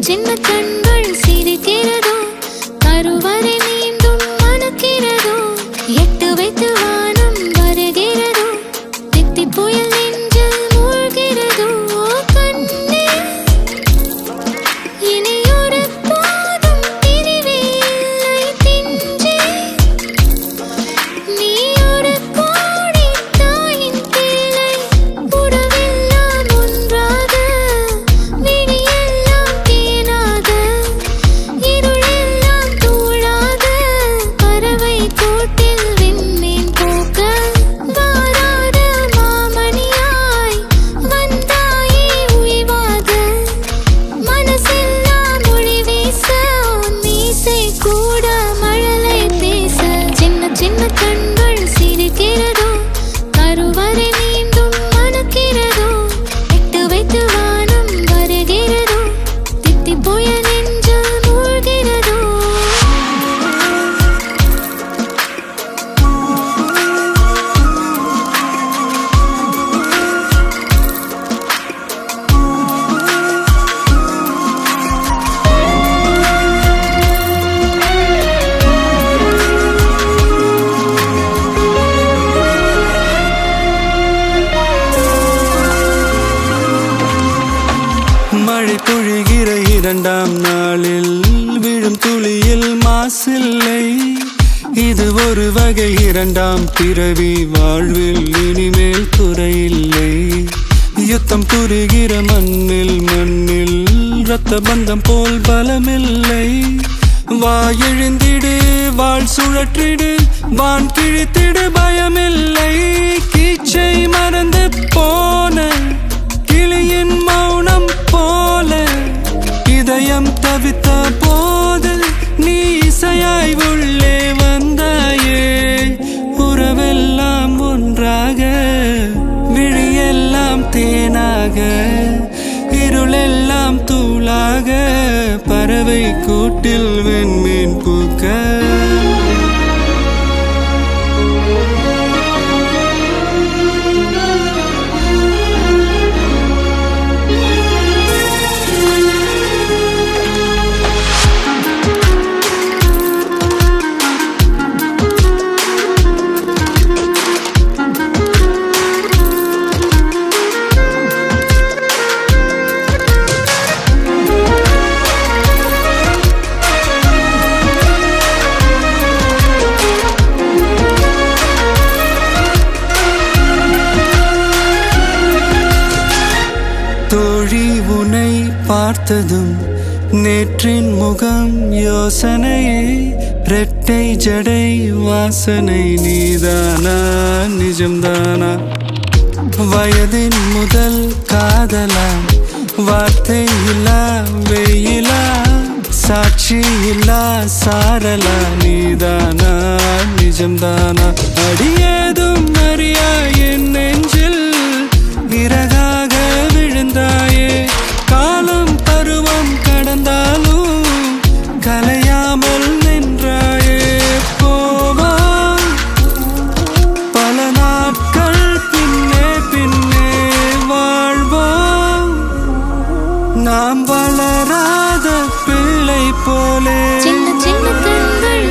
சின்ன கண்கள் சிரிக்கிறதோ கருவறை மீண்டும் மணக்கிறதோ எட்டு வைத்து வானம் வருகிறதோ தித்தி புயல் நெஞ்சில் மூழ்கிறதோ கண்ணே இனியொரு போதும் பிரிவே இல்லை திஞ்சே நீ ஒரு கோடி தாயின் பிள்ளை உறவெல்லாம் ஒன்றாக விழியெல்லாம் தேனாக இருளெல்லாம் தூளாக பறவை கூட்டில் விண்மீன் போக்க வாராத மாமணியாய் வந்தாயே உய்வாக மனசெல்லாம் மொழி வீச மீசை கூட மழலை பேச சின்ன சின்ன கண்கள் சிரிக்கிறதோ கருவறை மீண்டும் மணக்கிறதோ எட்டு வைத்து வானம் வருகிறதோ தித்தி புயல் நெஞ்சில் மூழ்கிறதோ மழை பொழிகிற இரண்டாம் நாளில் விழும் துளியில் மாசில்லை இது ஒரு வகை இரண்டாம் பிறவி வாழ்வில் இனிமேல் குறையில்லை யுத்தம் புரிகிற மண்ணில் இரத்த பந்தம் போல் பலமில்லை வா எழுந்திடு வாழ் சுழற்றிடு வான் கிழித்திடு பயமில்லை கீச்சை மறந்து போன கிளியின் மௌனம் போல இதயம் தவித்த போது நீ இசையாய் உள்ளே வந்தாயே உறவெல்லாம் ஒன்றாக விழியெல்லாம் தேனாக இருளெல்லாம் தூளாக பறவை கூட்டில் வெண்மீன் பூக்க தோழி உனை பார்த்ததும் நேற்றின் முகம் யோசனையே ரெட்டை ஜடை வாசனை நீதானா நிஜம்தானா வயதின் முதல் காதலா வார்த்தை இல்லா வெயிலா சாட்சி இல்லா சாரலா நீதானா நிஜம்தானா அடியேதும் அறியா என் நெஞ்சில் இறகாக விழுந்தாயே காலம் பருவம் கடந்தாலும் கலையாமல் நின்றாயே போவா பல நாட்கள் பின்னே பின்னே வாழ்வோம் நாம் வளராத பிள்ளை போலே சின்ன சின்ன கண்கள்